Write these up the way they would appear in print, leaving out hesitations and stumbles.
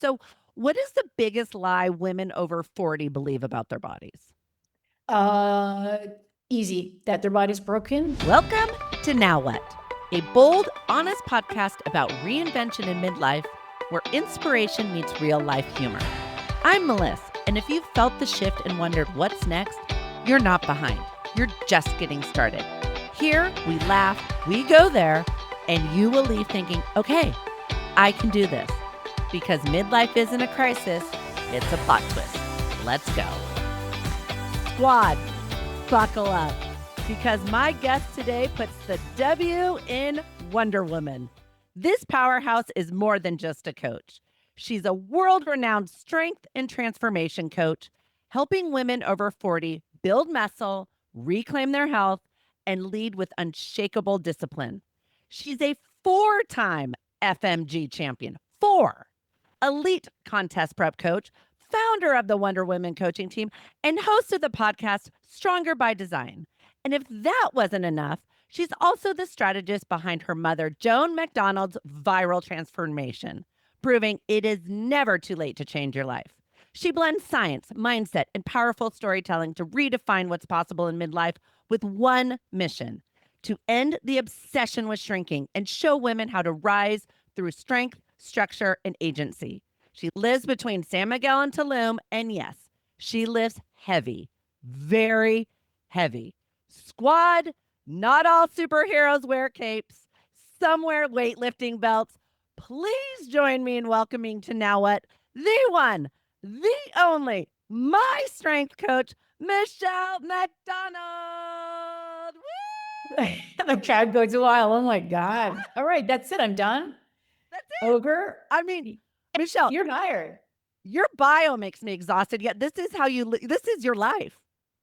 So, what is the biggest lie women over 40 believe about their bodies? Uh, Easy. That their body's broken. Welcome to Now What, a bold, honest podcast about reinvention in midlife where inspiration meets real life humor. I'm Melissa, and if you've felt the shift and wondered what's next, you're not behind. You're just getting started. Here, we laugh, we go there, and you will leave thinking, okay, I can do this. Because midlife isn't a crisis, it's a plot twist. Let's go. Squad, buckle up. Because my guest today puts the W in Wonder Woman. This powerhouse is more than just a coach. She's a world-renowned strength and transformation coach, helping women over 40 build muscle, reclaim their health, and lead with unshakable discipline. She's a four-time FMG champion. Four. Elite contest prep coach, founder of the Wonder Women coaching team, and host of the podcast Stronger by Design. And if that wasn't enough, she's also the strategist behind her mother, Joan MacDonald's viral transformation, proving it is never too late to change your life. She blends science, mindset, and powerful storytelling to redefine what's possible in midlife with one mission: to end the obsession with shrinking and show women how to rise through strength, structure, and agency. She lives between San Miguel and Tulum, and yes, she lifts heavy, very heavy. Squad, not all superheroes wear capes. Some wear weightlifting belts. Please join me in welcoming to Now What, the one, the only, my strength coach, Michelle MacDonald. Woo! The crowd goes wild. Oh my God. All right, that's it. I'm done. That's it. Ogre. I mean, Michelle, You're hired. your bio makes me exhausted, yet this is how this is your life.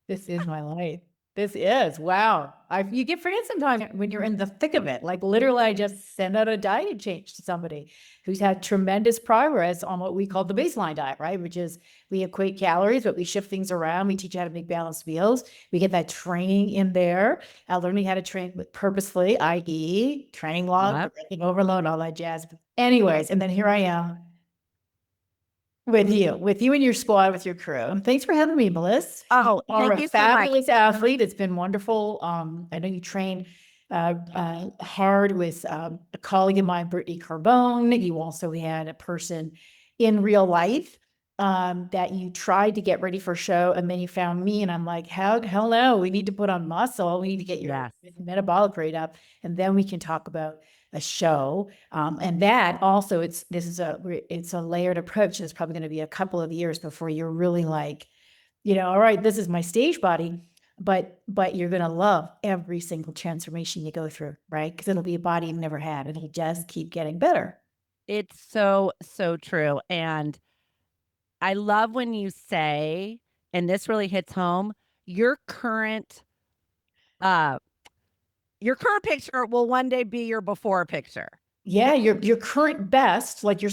This is my life. This is wow. You get forget sometimes when you're in the thick of it. Like literally, I just sent out a diet change to somebody who's had tremendous progress on what we call the baseline diet, right? Which is we equate calories, but we shift things around. We teach you how to make balanced meals. We get that training in there. Learning how to train with purposefully, i.e., training log, overload, all that jazz. Anyways, and then here I am with you and your squad, with your crew. And thanks for having me, Melissa. Oh, You are thank a you so much. fabulous athlete. It's been wonderful. I know you train hard with a colleague of mine, Brittany Carbone. You also had a person in real life that you tried to get ready for a show, and then you found me, and I'm like, hell no, we need to put on muscle. We need to get your metabolic rate up, and then we can talk about a show. And that also, it's a layered approach. It's probably going to be a couple of years before you're really like, all right, this is my stage body, but you're going to love every single transformation you go through, right? Because it'll be a body you've never had. It'll just keep getting better. It's so, so true. And I love when you say, and this really hits home, your current uh picture will one day be your before picture. Yeah, your current best, like your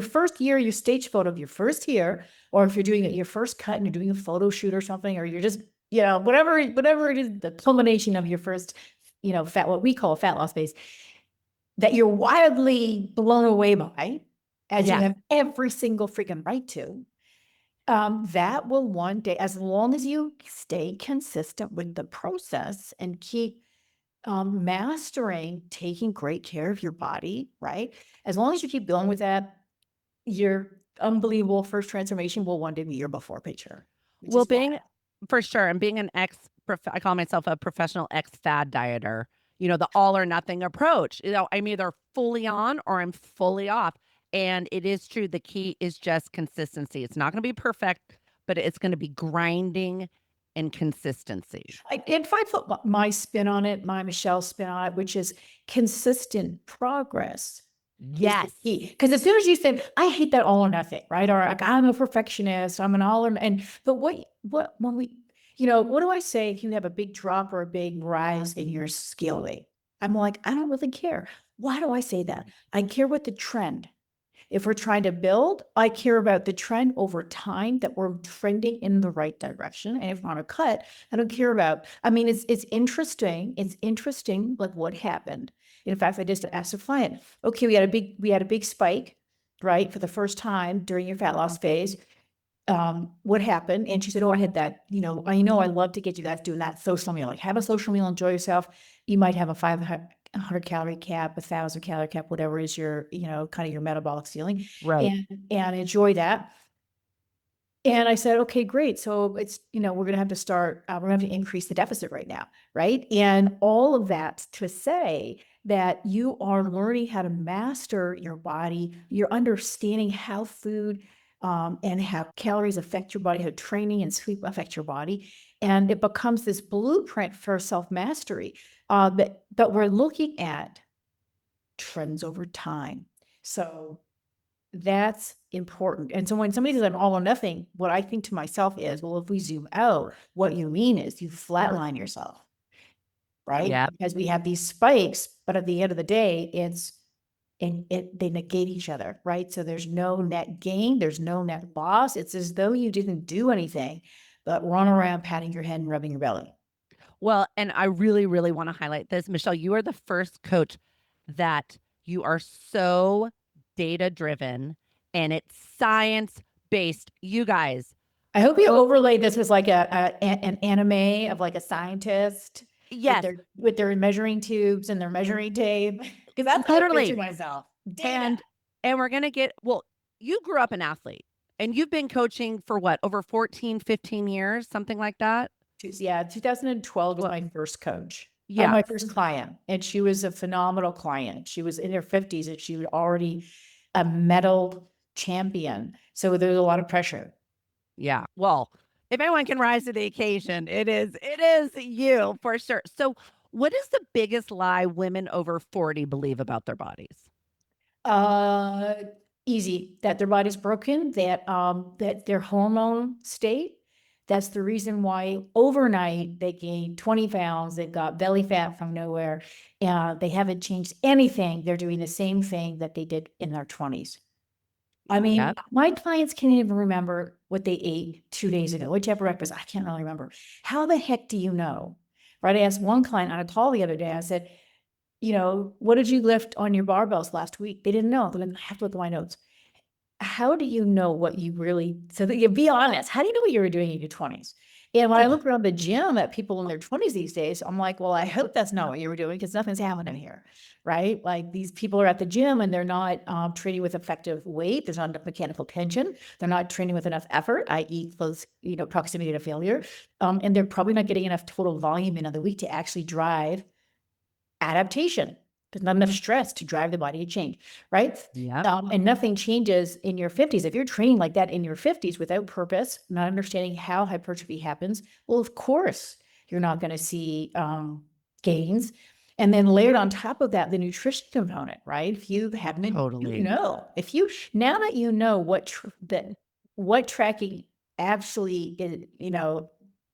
first year, your stage photo of your first year, or if you're doing your first cut and you're doing a photo shoot or something, or you're just, whatever it is, the culmination of your first, what we call a fat loss phase, that you're wildly blown away by, as you have every single freaking right to. That will one day, as long as you stay consistent with the process and keep mastering taking great care of your body, right? As long as you keep going with that, your unbelievable first transformation will one day be your before picture. Well, for sure, and being I call myself a professional ex-fad dieter, the all or nothing approach. I'm either fully on or I'm fully off. And it is true. The key is just consistency. It's not going to be perfect, but it's going to be grinding and consistency. And if I put my spin on it, my Michelle spin on it, which is consistent progress. Yes. Because as soon as you say, I hate that all or nothing, right? Or like, I'm a perfectionist, I'm an all or, but when we, what do I say if you have a big drop or a big rise in your skill rate? I'm like, I don't really care. Why do I say that? I care what the trend. If we're trying to build, I care about the trend over time, that we're trending in the right direction. And if we're on a cut, I don't care about, it's interesting. It's interesting, like what happened. In fact, I just asked a client, okay, we had a big spike. right, for the first time during your fat loss phase, what happened? And she said, oh, I had that, I know I love to get you guys doing that social meal. Like have a social meal, enjoy yourself. You might have a 500 calorie cap, 1,000 calorie cap, whatever is your, kind of your metabolic ceiling, Right. and enjoy that. And I said, okay, great. So it's, we're going to have to start, we're going to have to increase the deficit right now. Right. And all of that to say that you are learning how to master your body, you're understanding how food and how calories affect your body, how training and sleep affect your body. And it becomes this blueprint for self-mastery. But we're looking at trends over time. So that's important. And so when somebody says I'm all or nothing, what I think to myself is, well, if we zoom out, what you mean is you flatline yourself, right? Yeah. Because we have these spikes, but at the end of the day, they negate each other, right? So there's no net gain, there's no net loss. It's as though you didn't do anything, but run around patting your head and rubbing your belly. Well, and I really, really want to highlight this. Michelle, you are the first coach that you are so data driven and it's science based. You guys, I hope you overlay this as like an anime of like a scientist with yes, their measuring tubes and their measuring tape. Because that's what I picture totally. myself. Data. And we're going to get, well, you grew up an athlete and you've been coaching for what, over 14, 15 years, something like that? Yeah, 2012 was my first coach. Yeah. My first client. And she was a phenomenal client. She was in her 50s and she was already a medal champion. So there was a lot of pressure. Yeah. Well, if anyone can rise to the occasion, it is you for sure. So what is the biggest lie women over 40 believe about their bodies? Uh, Easy, that their body's broken, that their hormone state. That's the reason why overnight they gained 20 pounds, they've got belly fat from nowhere, they haven't changed anything. They're doing the same thing that they did in their 20s. I mean, Yep. my clients can't even remember what they ate 2 days ago. What type of breakfast? I can't really remember. How the heck do you know? Right? I asked one client on a call the other day, I said, what did you lift on your barbells last week? They didn't know. They didn't have to look at my notes. How do you know what you really, so that you be honest, how do you know what you were doing in your 20s? And when I look around the gym at people in their 20s these days, I'm like, well, I hope that's not what you were doing because nothing's happening here, right? Like these people are at the gym and they're not training with effective weight. There's not enough mechanical tension. They're not training with enough effort, i.e. close, proximity to failure. And they're probably not getting enough total volume in the week to actually drive adaptation. There's not enough stress to drive the body to change, right? Yep. And nothing changes in your 50s. If you're training like that in your 50s without purpose, not understanding how hypertrophy happens, well, of course, you're not going to see gains. And then layered on top of that, the nutrition component, right? If you haven't, Totally. if you, now that you know what tracking actually is,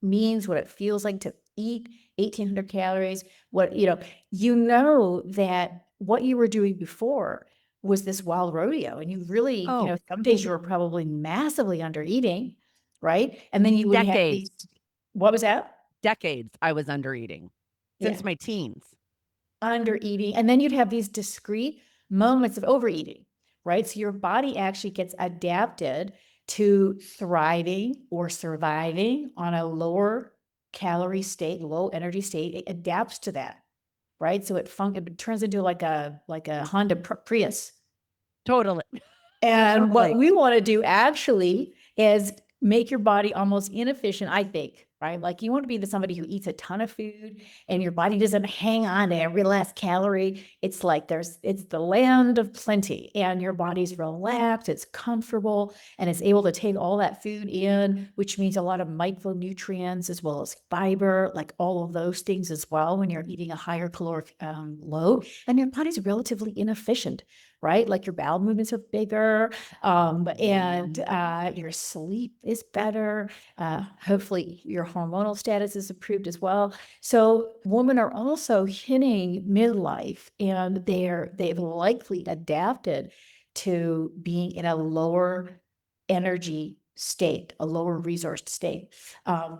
means, what it feels like to eat 1,800 calories, what, that what you were doing before was this wild rodeo. And you really, Oh, some days you were probably massively under eating, right? And then you would have these, decades. what was that? Decades I was under eating since Yeah. my teens. Under eating. And then you'd have these discrete moments of overeating, right? So your body actually gets adapted to thriving or surviving on a lower calorie state, low energy state. It adapts to that, right? So it turns into like a Honda Prius. Totally. And what Totally. we want to do actually is make your body almost inefficient, I think, right? Like you want to be somebody who eats a ton of food and your body doesn't hang on to every last calorie. It's like it's the land of plenty and your body's relaxed, it's comfortable, and it's able to take all that food in, which means a lot of micronutrients as well as fiber, like all of those things as well when you're eating a higher caloric load, and your body's relatively inefficient, right? Like your bowel movements are bigger, and your sleep is better. Hopefully your hormonal status is improved as well. So women are also hitting midlife and they've likely adapted to being in a lower energy state, a lower resource state.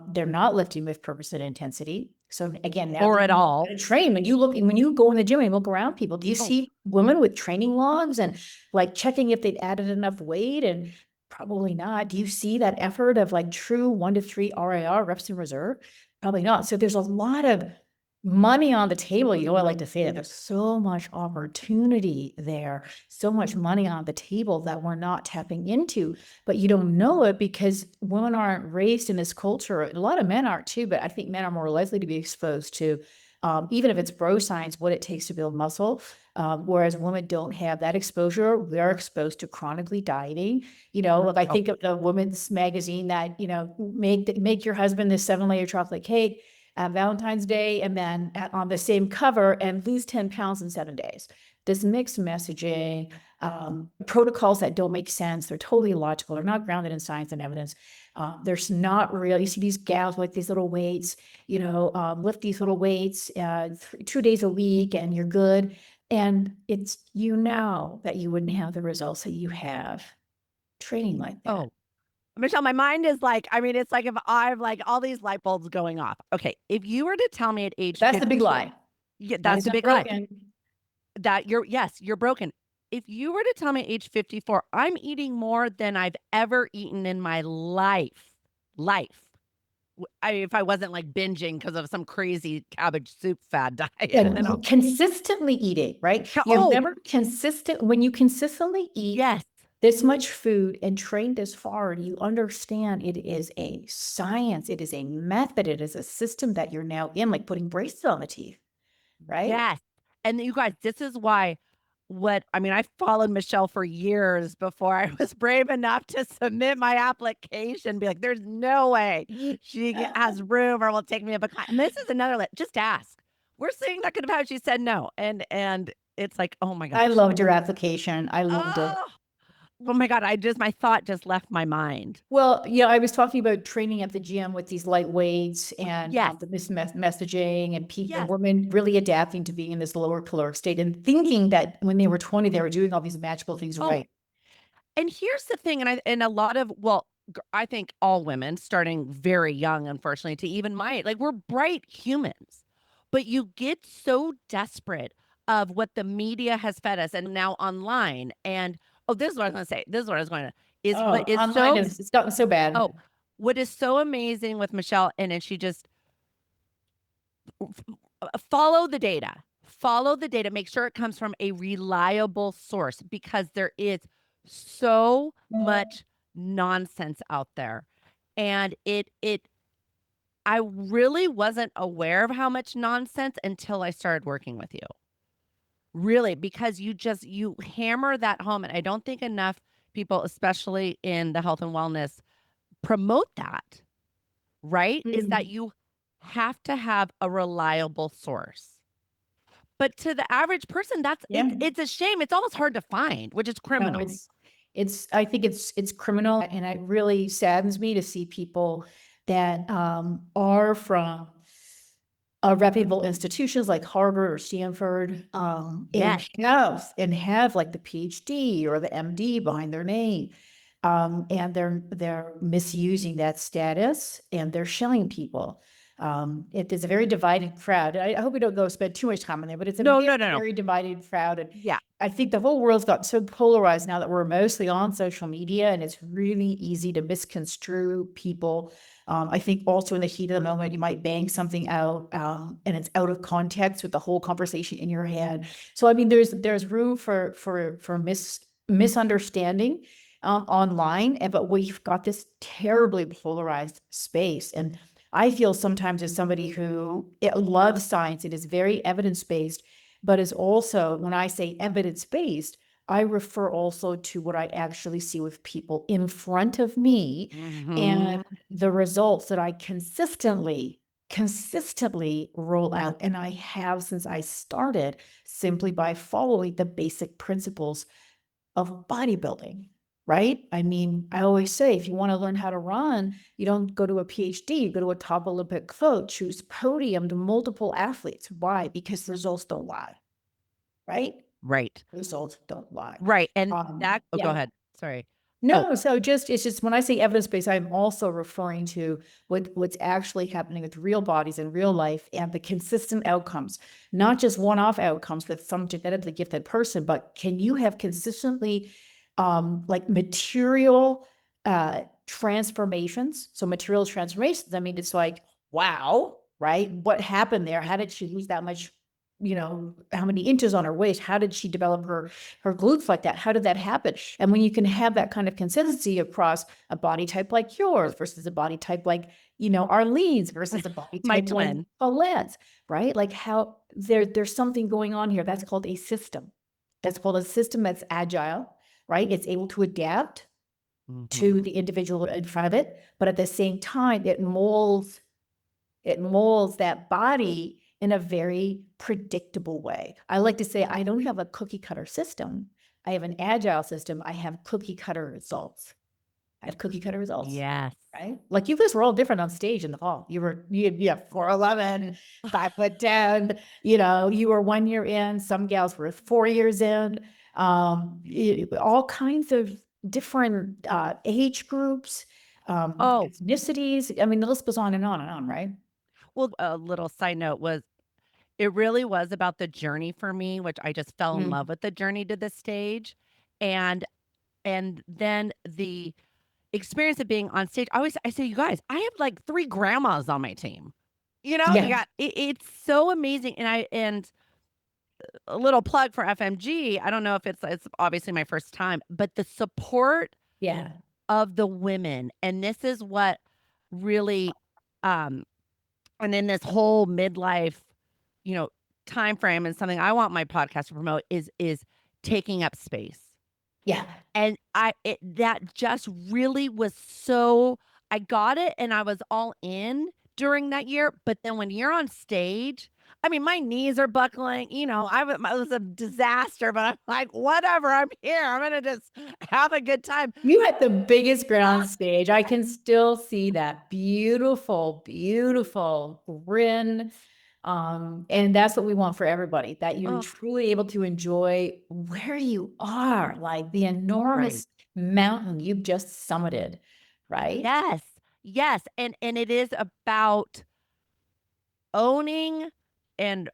They're not lifting with purpose and intensity. So again, now Or that at you know all. how to train, when you go in the gym and look around people, do you Oh, see women with training logs and like checking if they've added enough weight? And probably not. Do you see that effort of like true 1 to 3 RIR, reps in reserve? Probably not. So there's a lot of money on the table. You know, I like to say that there's so much opportunity there, so much money on the table that we're not tapping into, but you don't know it because women aren't raised in this culture. A lot of men aren't too, but I think men are more likely to be exposed to, even if it's bro science, what it takes to build muscle. Whereas women don't have that exposure. They're exposed to chronically dieting. You know, like I oh, think of the women's magazine that, make your husband this 7-layer chocolate cake at Valentine's Day, and then on the same cover, and lose 10 pounds in 7 days. This mixed messaging, protocols that don't make sense. They're totally illogical. They're not grounded in science and evidence. There's not really, you see these gals with these little weights, lift these little weights 2 days a week and you're good. And it's, that you wouldn't have the results that you have training like that. oh. Michelle, my mind is like, I mean, it's like if I've like all these light bulbs going off. Okay, if you were to tell me at age That's 50, the big lie. yeah, Why that's is the that big lie. broken? That you're broken. If you were to tell me at age 54, I'm eating more than I've ever eaten in my life. If I wasn't like binging because of some crazy cabbage soup fad diet, and then And I'll, consistently eating, right? You've oh, never when you consistently eat yes, this much food and train this far, you understand it is a science, it is a method, it is a system that you're now in, like putting braces on the teeth, right? yes. And you guys, this is why I followed Michelle for years before I was brave enough to submit my application, be like, there's no way she has room or will take me up a class. And this is another, just ask. We're seeing that could have happened. She said no. And it's like, oh my I gosh. loved your application. I loved it. Oh, oh my God. My thought just left my mind. Well, yeah, I was talking about training at the gym with these light weights and Yes. the messaging and people, Yes. women really adapting to being in this lower caloric state and thinking that when they were 20, they were doing all these magical things Oh, right. and here's the thing, and a lot of I think all women, starting very young, unfortunately, to even my like we're bright humans, but you get so desperate of what the media has fed us, and now online, and oh, this is what I was going to say. This is what I was going to is Oh, what is online so is, it's gotten so bad. oh, what is so amazing with Michelle, and she just follow the data. Follow the data. Make sure it comes from a reliable source because there is so much nonsense out there. And I really wasn't aware of how much nonsense until I started working with you. Really, because you hammer that home. And I don't think enough people, especially in the health and wellness, promote that, right? Is that Mm. you have to have a reliable source. But to the average person, Yeah. it's a shame. It's almost hard to find, which is No, criminal. I think it's criminal, and it really saddens me to see people that are from reputable institutions like Harvard or Stanford, Yes. and have like the PhD or the MD behind their name. And they're misusing that status and they're shilling people. It is a very divided crowd. I hope we don't go spend too much time on there, but it's a No, very, no, no, no. very divided crowd. And Yeah. I think the whole world's got so polarized now that we're mostly on social media, and it's really easy to misconstrue people. I think also in the heat of the moment, you might bang something out, and it's out of context with the whole conversation in your head. So I mean, there's room for misunderstanding online, but we've got this terribly polarized space. And I feel sometimes as somebody who loves science, it is very evidence based, but is also, when I say evidence based, I refer also to what I actually see with people in front of me and the results that I consistently roll out. And I have since I started, simply by following the basic principles of bodybuilding, right? I mean, I always say, if you want to learn how to run, you don't go to a PhD, you go to a top Olympic coach who's podiumed multiple athletes. Why? Because the results don't lie, right? Right. Results don't lie. Right. And go Yeah. ahead. Sorry. Oh, No, so it's just when I say evidence-based, I'm also referring to what's actually happening with real bodies in real life and the consistent outcomes, not just one-off outcomes with some genetically gifted person, but can you have consistently like material transformations? So material transformations, I mean, it's like, wow, right? What happened there? How did she lose that much? How many inches on her waist? How did she develop her glutes like that? How did that happen? And when you can have that kind of consistency across a body type like yours versus a body type like, Arlene's versus a body my type like twin. Paulette's, right? Like how there's something going on here. That's called a system. That's called a system that's agile, right? It's able to adapt to Mhm. the individual in front of it, but at the same time, it molds that body in a very predictable way. I like to say I don't have a cookie cutter system. I have an agile system. I have cookie cutter results. I have cookie cutter results, Yes. right? Like you guys were all different on stage in the fall. You have 4'11", 5'10", you were 1 year in, some gals were 4 years in, all kinds of different age groups, Oh, ethnicities. I mean, the list goes on and on, right? well, a little side note was it really was about the journey for me, which I just fell in love Mm. with the journey to this stage. And then the experience of being on stage. I say, you guys, I have like 3 grandmas on my team. You Yeah. got it's so amazing. And a little plug for FMG. I don't know if it's obviously my first time, but the support Yeah. of the women, and this is what really um and in this whole midlife, you know, time frame, and something I want my podcast to promote is taking up space. Yeah. And that just really was so I got it and I was all in during that year, but then when you're on stage, I mean, my knees are buckling, it was a disaster, but I'm like, whatever, I'm here. I'm gonna just have a good time. You had the biggest ground stage. I can still see that beautiful, beautiful grin. And that's what we want for everybody, that you're Oh, truly able to enjoy where you are, like the right. enormous mountain you've just summited, right? Yes. Yes. And it is about owning and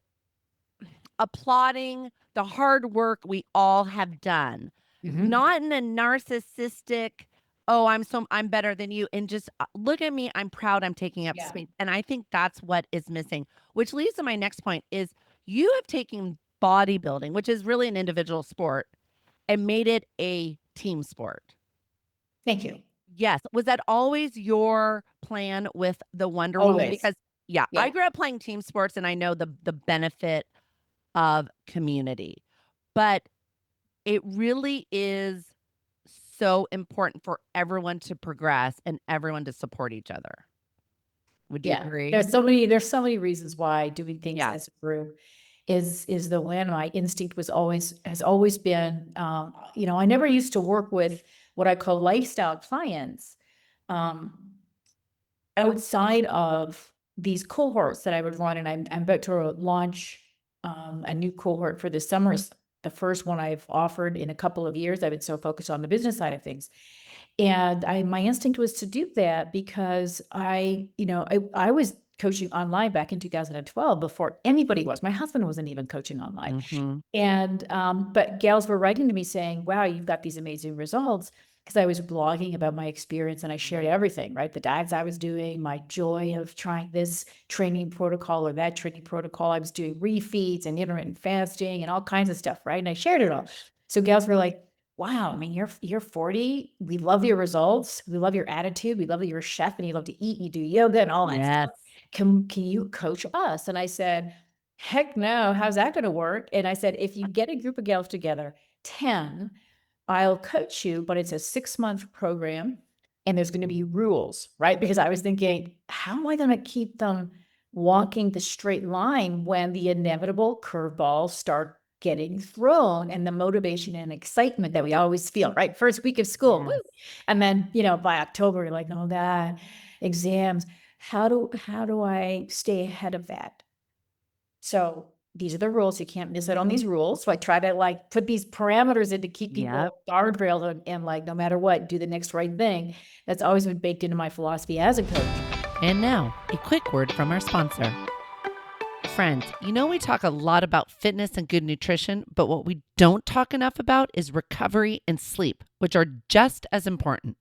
applauding the hard work we all have done, Mhm. not in a narcissistic, oh, I'm better than you, and just look at me, I'm proud, I'm taking up Yeah. space. And I think that's what is missing, which leads to my next point is you have taken bodybuilding, which is really an individual sport, and made it a team sport. Thank you. Yes. Was that always your plan with the Wonder Woman? Always. Because yeah, I Yeah. grew up playing team sports and I know the benefit of community. But it really is so important for everyone to progress and everyone to support each other. Would you Yeah. agree? There's so many reasons why doing things Yeah. as a group is the win. My instinct has always been, I never used to work with what I call lifestyle clients, um, outside of these cohorts that I would run, and I'm about to launch, a new cohort for this summer. It's the first one I've offered in a couple of years. I've been so focused on the business side of things. And my instinct was to do that because I was coaching online back in 2012 before anybody was. My husband wasn't even coaching online. Mhm. And but gals were writing to me saying, "Wow, you've got these amazing results." Because I was blogging about my experience and I shared everything, right? The diets I was doing, my joy of trying this training protocol or that training protocol. I was doing refeeds and intermittent fasting and all kinds of stuff, right? And I shared it all. So gals were like, wow, I mean, you're 40. We love your results. We love your attitude. We love that you're a chef and you love to eat, you do yoga and all that Yes. stuff. Can you coach us? And I said, heck no, how's that gonna work? And I said, if you get a group of gals together, 10, I'll coach you, but it's a 6-month program and there's gonna be rules, right? Because I was thinking, how am I gonna keep them walking the straight line when the inevitable curveballs start getting thrown and the motivation and excitement that we always feel, right? First week of school, woo! Yes. And then, by October, you're like, oh God, exams. How do I stay ahead of that? So these are the rules. You can't miss out on these rules. So I try to like put these parameters in to keep people guardrails and like, no matter what, do the next right thing. That's always been baked into my philosophy as a coach. And now, a quick word from our sponsor. Friends, you know we talk a lot about fitness and good nutrition, but what we don't talk enough about is recovery and sleep, which are just as important.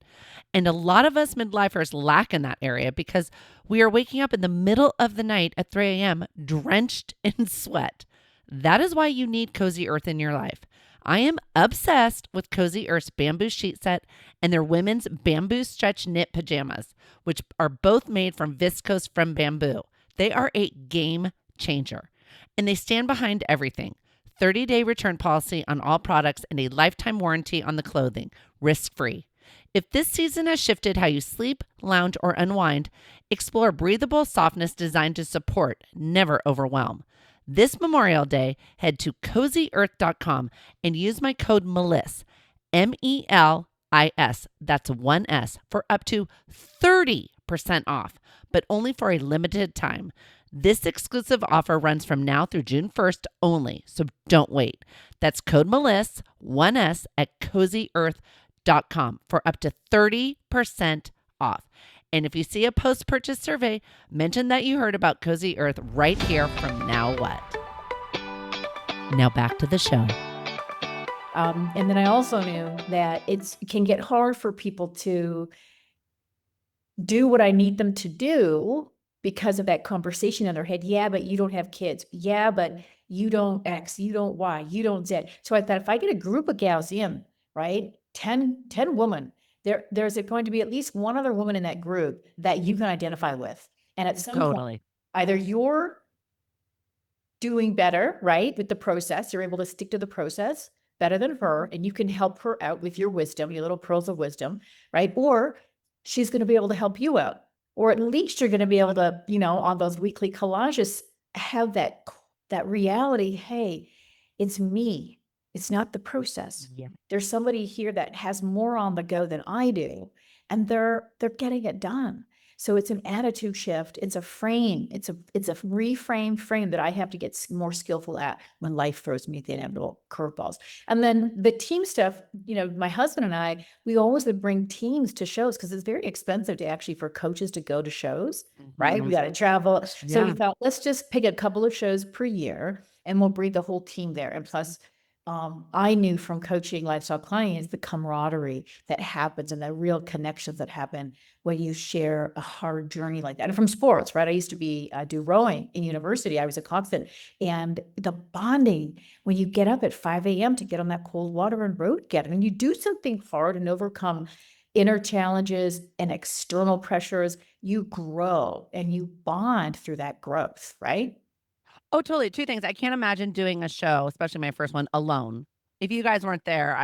And a lot of us midlifers lack in that area because we are waking up in the middle of the night at 3 a.m. drenched in sweat. That is why you need Cozy Earth in your life. I am obsessed with Cozy Earth's bamboo sheet set and their women's bamboo stretch knit pajamas, which are both made from viscose from bamboo. They are a game changer. And they stand behind everything. 30-day return policy on all products and a lifetime warranty on the clothing, risk-free. If this season has shifted how you sleep, lounge, or unwind, explore breathable softness designed to support, never overwhelm. This Memorial Day, head to CozyEarth.com and use my code MELIS, MELIS, that's one S, for up to 30% off, but only for a limited time. This exclusive offer runs from now through June 1st only, so don't wait. That's code MELIS, one S, at CozyEarth.com for up to 30% off. And if you see a post-purchase survey, mention that you heard about Cozy Earth right here from Now What. Now back to the show. And then I also knew that it can get hard for people to do what I need them to do because of that conversation in their head. Yeah, but you don't have kids. Yeah, but you don't X, you don't Y, you don't Z. So I thought if I get a group of gals in, right, 10 women, there's going to be at least one other woman in that group that you can identify with. And at some point, either you're doing better, right, with the process, you're able to stick to the process better than her, and you can help her out with your wisdom, your little pearls of wisdom, right? Or she's going to be able to help you out. Or at least you're going to be able to, on those weekly collages, have that reality. Hey, it's me. It's not the process. Yeah. There's somebody here that has more on the go than I do, and they're getting it done. So it's an attitude shift. It's a frame. It's a reframed frame that I have to get more skillful at when life throws me the inevitable curveballs. And then the team stuff, my husband and I, we always would bring teams to shows because it's very expensive to actually for coaches to go to shows, right? We got to travel. So we thought, let's just pick a couple of shows per year and we'll bring the whole team there. And plus, I knew from coaching lifestyle clients, the camaraderie that happens and the real connections that happen when you share a hard journey like that. And from sports, right? I used to do rowing in university. I was a coxswain, and the bonding when you get up at 5 a.m. to get on that cold water and row together, and you do something hard and overcome inner challenges and external pressures, you grow and you bond through that growth, right? Oh, totally. Two things. I can't imagine doing a show, especially my first one, alone. If you guys weren't there,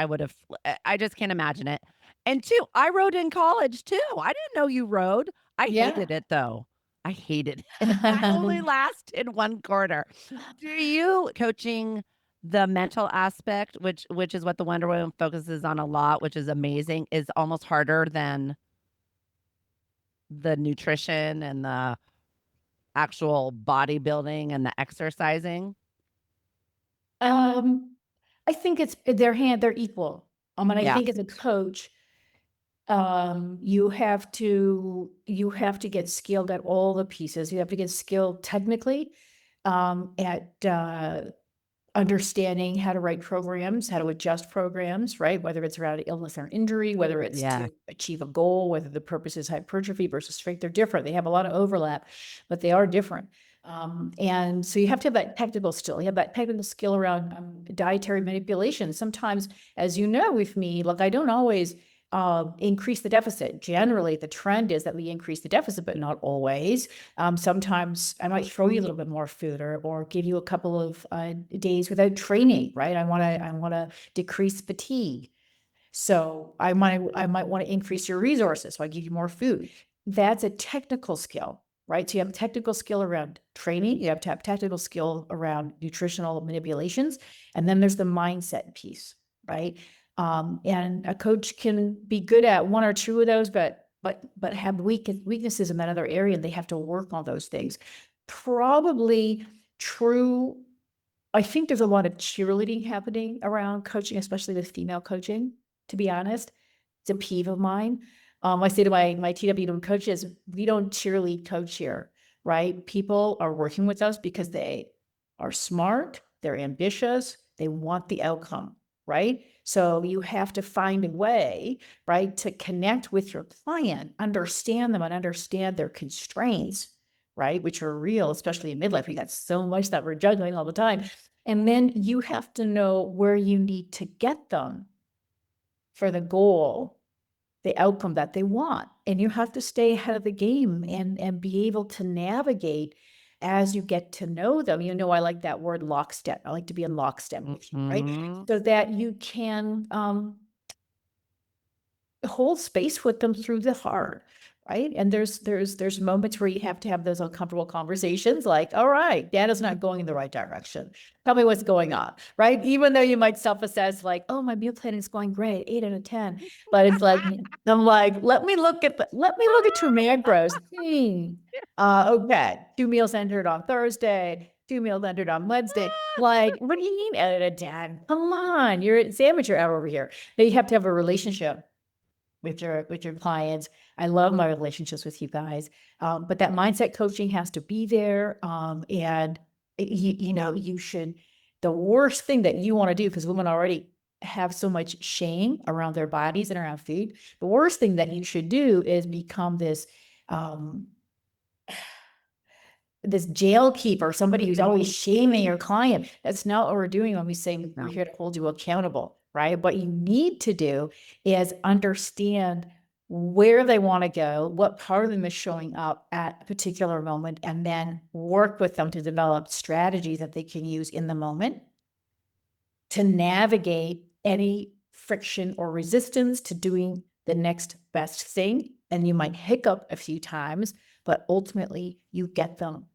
I just can't imagine it. And two, I rode in college too. I didn't know you rode. I hated it though. I hated it. I only lasted one quarter. Do you coaching the mental aspect, which is what the Wonder Woman focuses on a lot, which is amazing, is almost harder than the nutrition and the actual bodybuilding and the exercising? I think they're equal. And I think as a coach, you have to get skilled at all the pieces. You have to get skilled technically, at understanding how to write programs, how to adjust programs, right? Whether it's around illness or injury, whether it's to achieve a goal, whether the purpose is hypertrophy versus strength, they're different. They have a lot of overlap, but they are different. And so you have to have that technical skill. You have that technical skill around dietary manipulation. Sometimes, as you know, with me, I don't always increase the deficit. Generally, the trend is that we increase the deficit, but not always. Sometimes I might throw you a little bit more food or give you a couple of days without training, right? I want to decrease fatigue. So I might want to increase your resources. So I give you more food. That's a technical skill, right? So you have a technical skill around training. You have to have technical skill around nutritional manipulations. And then there's the mindset piece, right? And a coach can be good at one or two of those, but have weaknesses in that other area, and they have to work on those things. Probably true I think there's a lot of cheerleading happening around coaching, especially with female coaching, to be honest. It's a peeve of mine. I say to my TWM coaches, we don't cheerlead coach here, right? People are working with us because they are smart, they're ambitious, they want the outcome, right? So you have to find a way, right, to connect with your client, understand them and understand their constraints, right, which are real, especially in midlife. We got so much that we're juggling all the time. And then you have to know where you need to get them for the goal, the outcome that they want. And you have to stay ahead of the game and be able to navigate as you get to know them. You know, I like that word lockstep. I like to be in lockstep with you, right? So that you can hold space with them through the hard, right? And there's moments where you have to have those uncomfortable conversations like, all right, Dana's not going in the right direction. Tell me what's going on, right? Even though you might self-assess like, oh, my meal planning is going great, 8 out of 10. But it's like, I'm like, let me look at your macros. Okay, 2 meals entered on Thursday, 2 meals entered on Wednesday. Like, what do you mean 8 out of 10? Come on, it's amateur hour over here. Now you have to have a relationship with your clients. I love my relationships with you guys. But that mindset coaching has to be there. And you should, the worst thing that you want to do, because women already have so much shame around their bodies and around food. The worst thing that you should do is become this jail keeper, somebody who's always shaming your client. That's not what we're doing when we say we're here to hold you accountable, right? What you need to do is understand where they want to go, what part of them is showing up at a particular moment, and then work with them to develop strategies that they can use in the moment to navigate any friction or resistance to doing the next best thing. And you might hiccup a few times, but ultimately you get them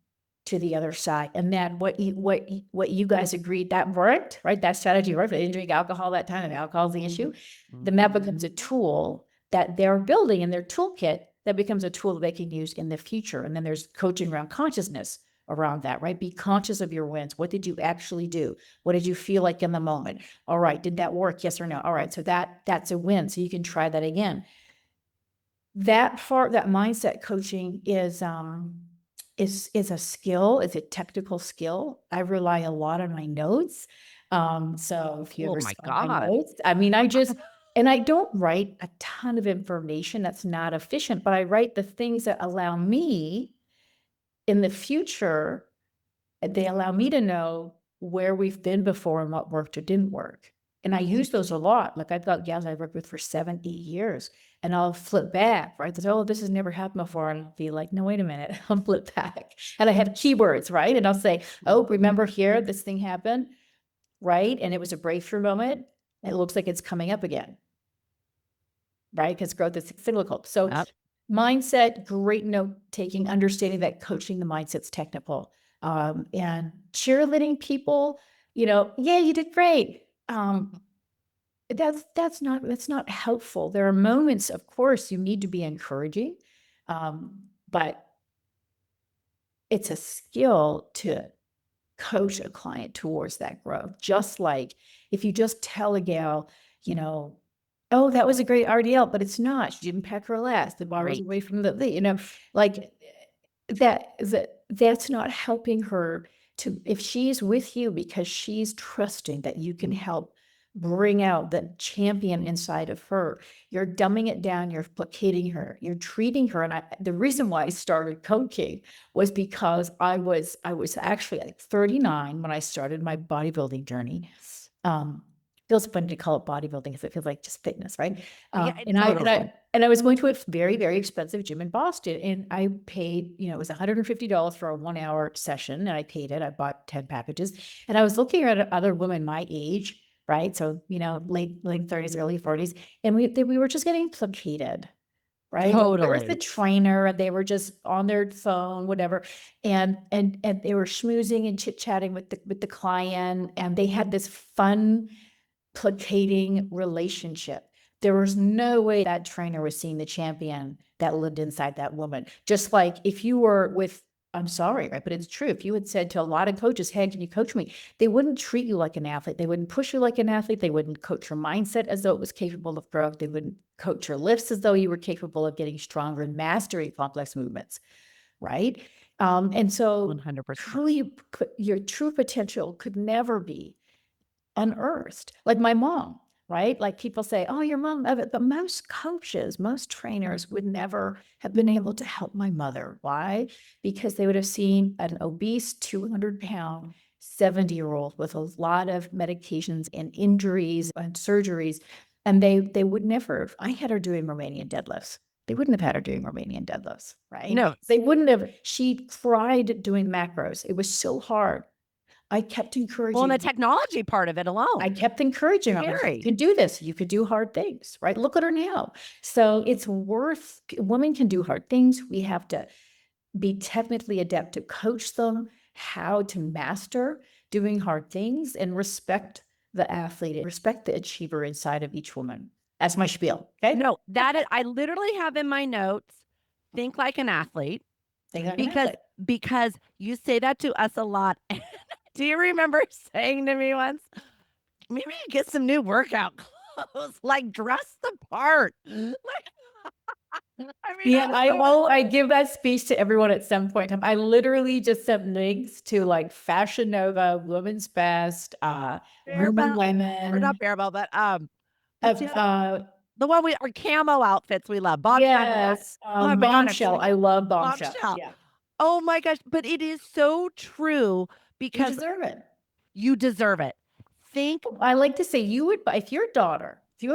to the other side. And then what you guys agreed that worked, right? That strategy worked. They didn't drink alcohol that time, and alcohol is the issue. Then that becomes a tool that they're building in their toolkit that becomes a tool that they can use in the future. And then there's coaching around consciousness around that, right? Be conscious of your wins. What did you actually do? What did you feel like in the moment? All right, did that work? Yes or no? All right, so that's a win. So you can try that again. That part, that mindset coaching is a skill, it's a technical skill. I rely a lot on my notes. So if you ever saw my notes, I mean, and I don't write a ton of information that's not efficient, but I write the things that allow me in the future, they allow me to know where we've been before and what worked or didn't work. And I use those a lot. Like I've got gals I've worked with for 70 years, and I'll flip back, right? Oh, this has never happened before. And I'll be like, no, wait a minute, I'll flip back. And I have keywords, right? And I'll say, oh, remember here, this thing happened, right? And it was a breakthrough moment. It looks like it's coming up again, right? Because growth is cyclical. So mindset, great note taking, understanding that coaching the mindset's technical, and cheerleading people, yeah, you did great. That's not helpful. There are moments, of course, you need to be encouraging, but it's a skill to coach a client towards that growth. Just like if you just tell a gal, oh, that was a great RDL, but it's not. She didn't pack her last. The bar is away from like that's not helping her to, if she's with you because she's trusting that you can help bring out the champion inside of her. You're dumbing it down, you're placating her, you're treating her. And the reason why I started coaching was because I was actually like 39 when I started my bodybuilding journey. Feels funny to call it bodybuilding because it feels like just fitness, right? And I was going to a very, very expensive gym in Boston, and I paid, it was $150 for a 1-hour session, and I paid it. I bought 10 packages, and I was looking at other women my age, right? So, late 30s, early 40s, and we were just getting placated, right? Totally. There was the trainer, and they were just on their phone, whatever, and they were schmoozing and chit chatting with the client, and they had this fun, placating relationship. There was no way that trainer was seeing the champion that lived inside that woman. Just like if you were with I'm sorry, right? But it's true. If you had said to a lot of coaches, hey, can you coach me? They wouldn't treat you like an athlete. They wouldn't push you like an athlete. They wouldn't coach your mindset as though it was capable of growth. They wouldn't coach your lifts as though you were capable of getting stronger and mastering complex movements, right? And so 100%. truly, your true potential could never be unearthed. Like my mom, right? Like people say, oh, your mom, but most coaches, most trainers would never have been able to help my mother. Why? Because they would have seen an obese 200-pound 70-year-old with a lot of medications and injuries and surgeries. And they would never have, I had her doing Romanian deadlifts. They wouldn't have had her doing Romanian deadlifts, right? No. They wouldn't have, she cried doing macros. It was so hard. I kept Well, and encouraging. the technology part of it alone. I kept encouraging her. You Scary. can do this. You could do hard things, right? Look at her now. So it's worth, women can do hard things. We have to be technically adept to coach them how to master doing hard things and respect the athlete, respect the achiever inside of each woman. That's my spiel. Okay. No, I literally have in my notes, think like an athlete. Think like an athlete. Because you say that to us a lot. Do you remember saying to me once, maybe you get some new workout clothes, like dress the part. Like, I mean, Yeah, I give that speech to everyone at some point in time. I literally just sent links to like Fashion Nova, Women's Best, Urban or Women, not Bearbell, but what's the other- the one our camo outfits we love. Bombshell. yes, Oh my God, Bombshell. I love Bombshell. Bombshell. Yeah, Oh my gosh, but it is so true you because deserve it. you deserve it. Think I like to say you would, if you had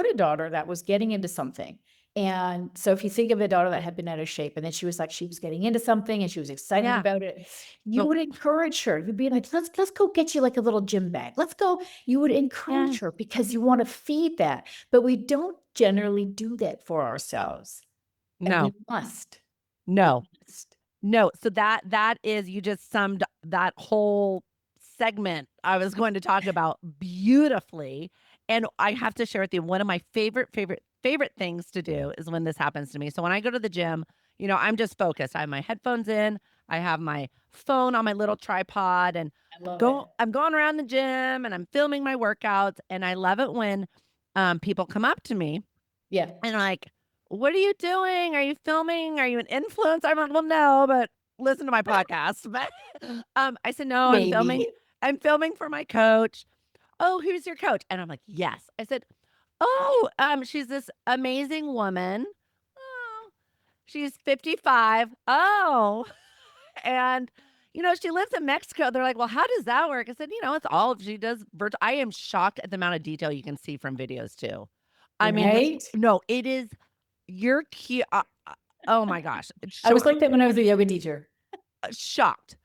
a daughter that was getting into something, and so if you think of a daughter that had been out of shape and then she was getting into something and she was excited Yeah. about it, you But- would encourage her. You'd be like, let's go get you like a little gym bag. Let's go. You would encourage her because you want to feed that. But we don't generally do that for ourselves. And no, we must. no, We must. no. So that is, you just summed that whole segment I was going to talk about beautifully. And I have to share with you, one of my favorite things to do is when this happens to me. So when I go to the gym, I'm just focused. I have my headphones in, I have my phone on my little tripod, and I love it. I'm going around the gym and I'm filming my workouts. And I love it when people come up to me Yeah. and like, what are you doing? Are you filming? Are you an influencer? I'm like, well, no, but listen to my podcast. But I said, no, I'm filming. Maybe. I'm filming for my coach. Oh, who's your coach? And I'm like, yes. I said, oh, she's this amazing woman. Oh, she's 55. Oh, and she lives in Mexico. They're like, well, how does that work? I said, it's all she does. I am shocked at the amount of detail you can see from videos too. I mean, Right? no, it is. You're cute. Oh my gosh, I was like that when I was a yoga teacher. shocked.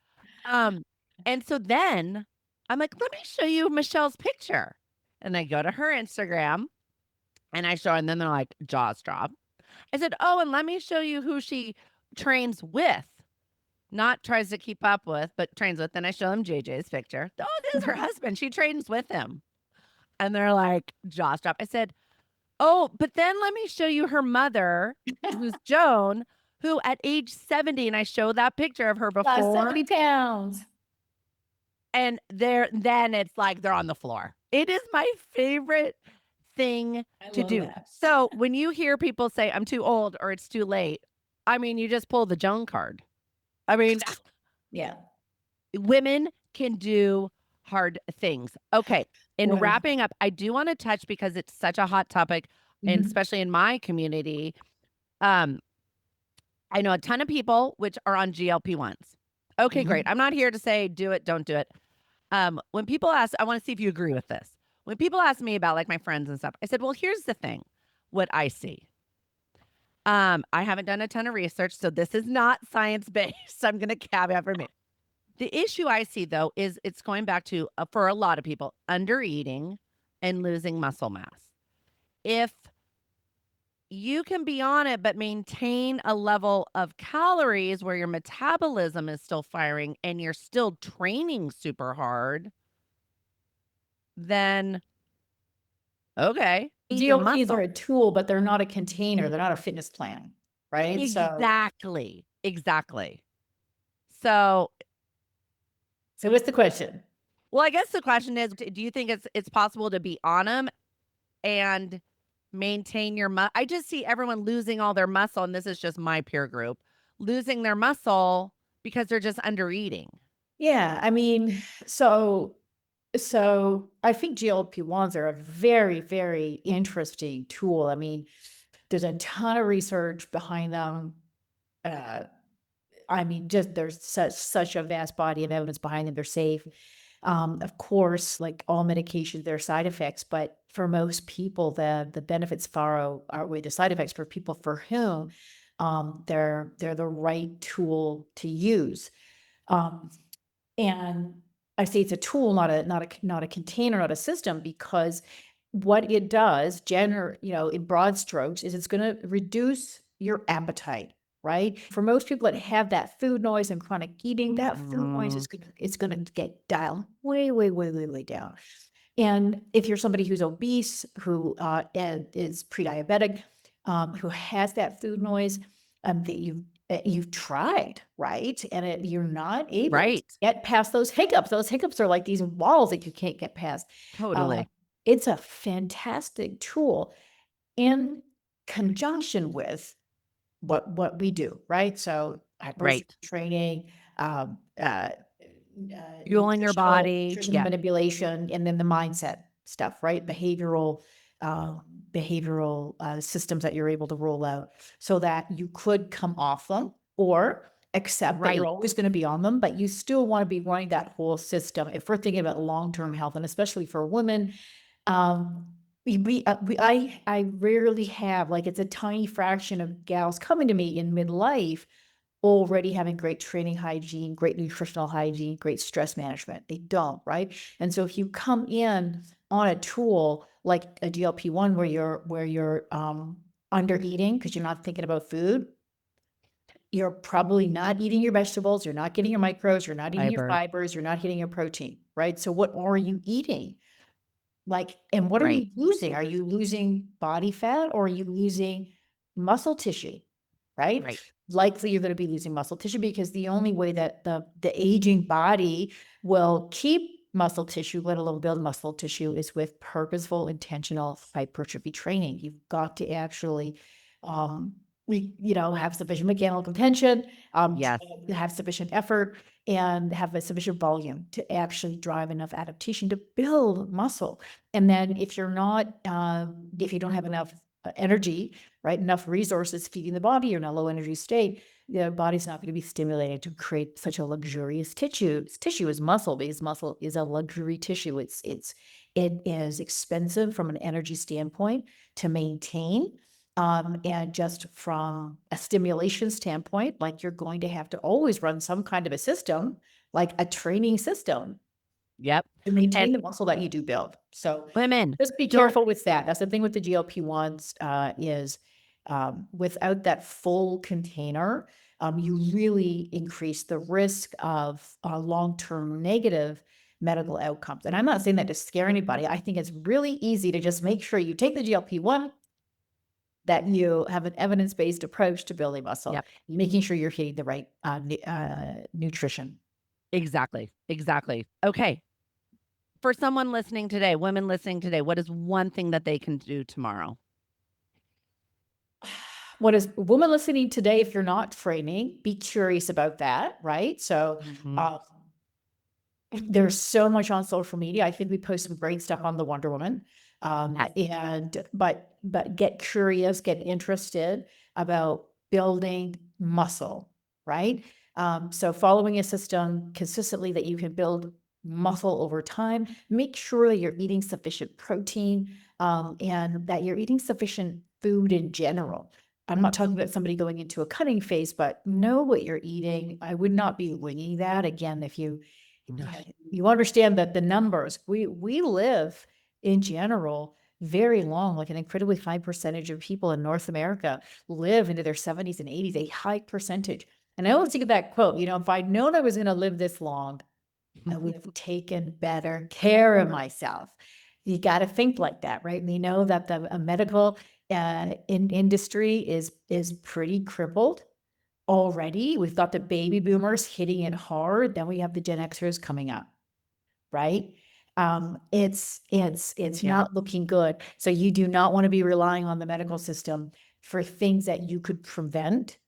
And so then I'm like, let me show you Michelle's picture. And I go to her Instagram and I show her, and then they're like, jaws drop. I said, oh, and let me show you who she trains with. Not tries to keep up with, but trains with. Then I show them JJ's picture. Oh, this is her husband. She trains with him. And they're like, jaws drop. I said, oh, but then let me show you her mother, who's Joan, who at age 70, and I show that picture of her Lost before. 70 pounds. And then it's like they're on the floor. It is my favorite thing to do. That. So when you hear people say, I'm too old or it's too late, I mean, you just pull the Joan card. I mean, yeah, women can do hard things. Okay. In Well- wrapping up, I do want to touch, because it's such a hot topic, and Mhm. especially in my community. I know a ton of people which are on GLP-1s. Okay, Mhm. great. I'm not here to say do it, don't do it. When people ask, I want to see if you agree with this. When people ask me about like my friends and stuff, I said, well, here's the thing, what I see. I haven't done a ton of research, so this is not science-based. I'm going to caveat for me. The issue I see, though, is it's going back to, for a lot of people, undereating and losing muscle mass. If you can be on it, but maintain a level of calories where your metabolism is still firing and you're still training super hard, then okay. GLPs are a tool, but they're not a container. They're not a fitness plan, right? Exactly. So, So what's the question? well, I guess the question is, do you think it's possible to be on them and maintain your I just see everyone losing all their muscle, and this is just my peer group, losing their muscle because they're just under eating. Yeah, I mean, so I think GLP-1s are a very, very interesting tool. I mean, there's a ton of research behind them. Uh, I mean, just there's such a vast body of evidence behind them. They're safe. Of course, like all medications, there are side effects, but for most people, the benefits far outweigh the side effects. For people for whom they're the right tool to use. Um, and I say it's a tool, not a container, not a system, because what it does, in broad strokes, is it's going to reduce your appetite, right? For most people that have that food noise and chronic eating, that food noise Mhm. it's gonna get dialed way, way, way, way, way down. And if you're somebody who's obese, who and is pre-diabetic, who has that food noise, that you've tried, right? And you're not able to Right. get past those hiccups. Those hiccups are like these walls that you can't get past. Uh, Totally. it's a fantastic tool in conjunction with what we do, right? So hypertrophy Right. training, Fueling your body. nutritional Yeah. manipulation, and then the mindset stuff, right? Uh, behavioral systems that you're able to roll out so that you could come off them or accept that you're Right. always going to be on them, but you still want to be running that whole system. If we're thinking about long-term health, and especially for women, um, I rarely have, like, it's a tiny fraction of gals coming to me in midlife already having great training hygiene, great nutritional hygiene, great stress management. They don't, right? And so if you come in on a tool like a GLP-1 where you're under eating because you're not thinking about food, you're probably not eating your vegetables, you're not getting your micros, you're not eating your Fiber. fibers, you're not hitting your protein, right? So what are you eating? Like, and what are Right. you losing? Are you losing body fat or are you losing muscle tissue? Right? Right. Likely you're going to be losing muscle tissue because the only way that the aging body will keep muscle tissue, let alone build muscle tissue, is with purposeful, intentional hypertrophy training. You've got to actually um have sufficient mechanical tension, Yes. have sufficient effort, and have a sufficient volume to actually drive enough adaptation to build muscle. And then if you don't have enough energy, right, enough resources feeding the body, you're in a low energy state, the body's not going to be stimulated to create such a luxurious tissue. Tissue is muscle because muscle is a luxury tissue. It is expensive from an energy standpoint to maintain. And just from a stimulation standpoint, like you're going to have to always run some kind of a system, like a training system, Yep. to And maintain the muscle that you do build. So women just be don't. careful with that. That's the thing with the GLP-1s, is without that full container, you really increase the risk of long-term negative medical outcomes. And I'm not saying that to scare anybody. I think it's really easy to just make sure you take the GLP-1, that you have an evidence-based approach to building muscle, Yep. making sure you're hitting the right nutrition. Exactly. Exactly. Okay. For someone listening today, women listening today, what is one thing that they can do tomorrow? What is a woman listening today? If you're not training, be curious about that, right? So, Mhm. uh, there's so much on social media. I think we post some great stuff on the Wonder Woman. Yes. But get curious, get interested about building muscle, right? So following a system consistently that you can build muscle over time, make sure that you're eating sufficient protein, and that you're eating sufficient food in general. I'm not talking about somebody going into a cutting phase, but know what you're eating. I would not be winging that. Again, if you No. you understand that the numbers, we live in general very long, like an incredibly high percentage of people in North America live into their 70s and 80s, a high percentage. And I always think of that quote, if I'd known I was going to live this long, I would have taken better care of myself. You got to think like that, right? We know that the medical industry is pretty crippled. already. We've got the baby boomers hitting it hard. Then we have the Gen Xers coming up, right? It's not looking good. So you do not want to be relying on the medical system for things that you could prevent.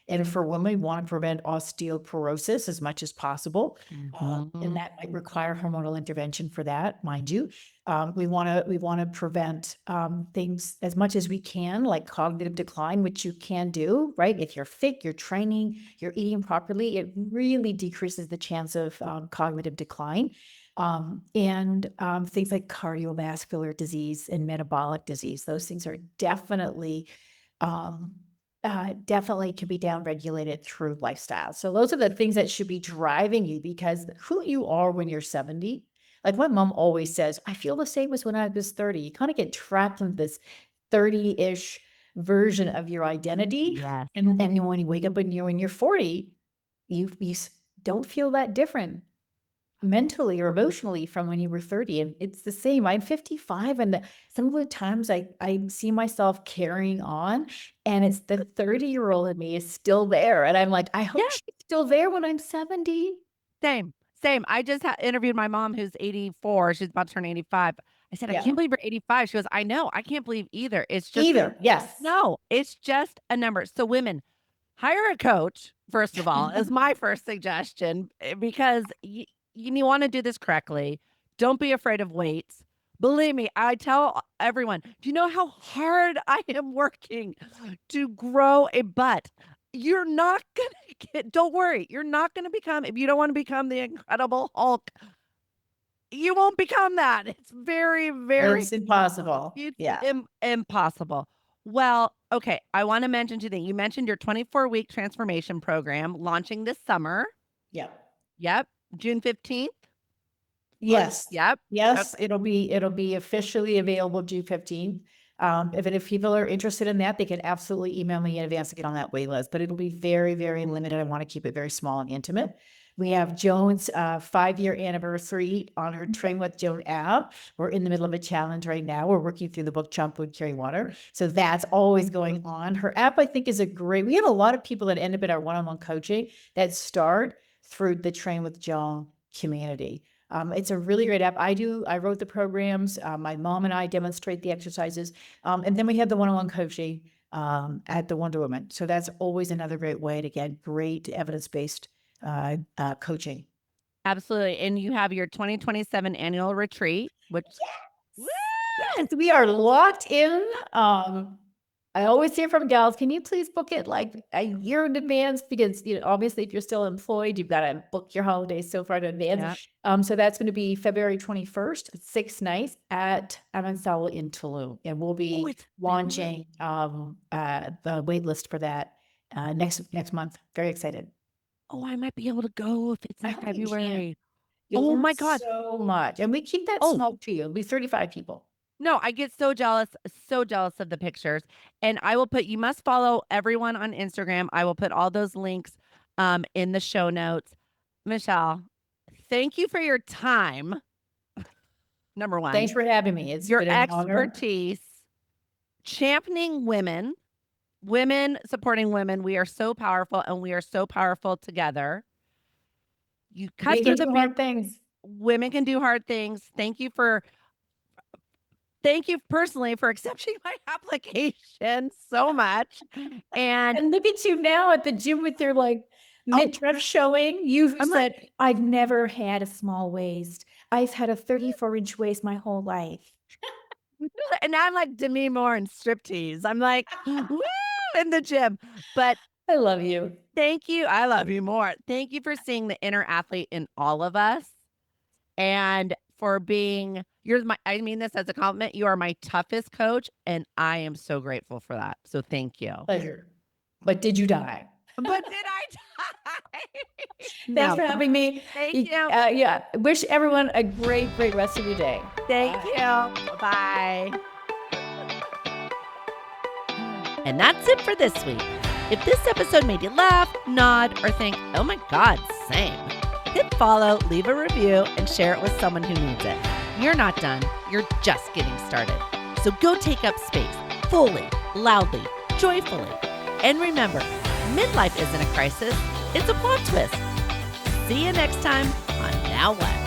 And for women, we want to prevent osteoporosis as much as possible. And that might require hormonal intervention for that, mind you. We want to prevent things as much as we can, like cognitive decline, which you can do, right? If you're fit, you're training, you're eating properly, it really decreases the chance of cognitive decline. And things like cardiovascular disease and metabolic disease, those things are definitely can be downregulated through lifestyle. So those are the things that should be driving you, because who you are when you're 70, like my mom always says, I feel the same as when I was 30. You kind of get trapped in this 30-ish version of your identity. Yes. And then when you wake up and when you're 40, you don't feel that different mentally or emotionally from when you were 30. And it's the same. I'm 55, and some of the times I see myself carrying on, and it's the 30-year-old in me is still there. And I'm like, I hope she's still there when I'm 70. Same. I just interviewed my mom, who's 84. She's about to turn 85. I said, I Yeah. can't believe you're 85. She goes, I know. I can't believe either. It's just Yes. No, it's just a number. So women, hire a coach, first of all, is my first suggestion, because you want to do this correctly. Don't be afraid of weights. Believe me, I tell everyone, do you know how hard I am working to grow a butt? You're not going to don't worry. You're not going to become, if you don't want to become the Incredible Hulk, you won't become that. It's very, very It's impossible. It's Yeah. impossible. Well, okay. I want to mention two things. You mentioned your 24-week transformation program launching this summer. Yeah. Yep. June 15th. Yes. Yep. Yes. It'll be officially available June 15th. If people are interested in that, they can absolutely email me in advance to get on that wait list, but it'll be very, very limited. I want to keep it very small and intimate. We have Joan's 5-year anniversary on her Train with Joan app. We're in the middle of a challenge right now. We're working through the book Chomp Food, Carry Water. So that's always going on. Her app, I think, is we have a lot of people that end up in our one-on-one coaching that start through the Train with Joan community. It's a really great app. I wrote the programs. My mom and I demonstrate the exercises. And then we have the one-on-one coaching at the Wonder Woman. So that's always another great way to get great evidence-based coaching. Absolutely. And you have your 2027 annual retreat, which Yes, we are locked in. I always hear from gals, can you please book it like a year in advance? Because, obviously if you're still employed, you've got to book your holidays so far in advance. So that's going to be February 21st, 6 nights at Amansala in Tulum. And we'll be launching the wait list for that next month. Very excited. Oh, I might be able to go if it's in February. Oh my God. So much. And we keep that small to you. It'll be 35 people. No, I get so jealous of the pictures. And I will you must follow everyone on Instagram. I will put all those links in the show notes. Michelle, thank you for your time. Number one. Thanks for having me. It's your been an honor. expertise, championing women supporting women. We are so powerful, and we are so powerful together. You cut through the hard things. Women can do hard things. Thank you personally for accepting my application so much. And look at you now at the gym with your midriff showing. You've said, I've never had a small waist. I've had a 34-inch waist my whole life. And now I'm like Demi Moore in striptease. I'm like, woo, in the gym. But I love you. Thank you. I love you more. Thank you for seeing the inner athlete in all of us. And for being, I mean this as a compliment, you are my toughest coach, and I am so grateful for that. So thank you. Pleasure. But did you die? But did I die? Thanks for having me. Thank you. Wish everyone a great rest of your day. Thank you. Bye. And that's it for this week. If this episode made you laugh, nod, or think, oh my God, same, hit follow, leave a review, and share it with someone who needs it. You're not done. You're just getting started. So go take up space fully, loudly, joyfully. And remember, midlife isn't a crisis, it's a plot twist. See you next time on Now What?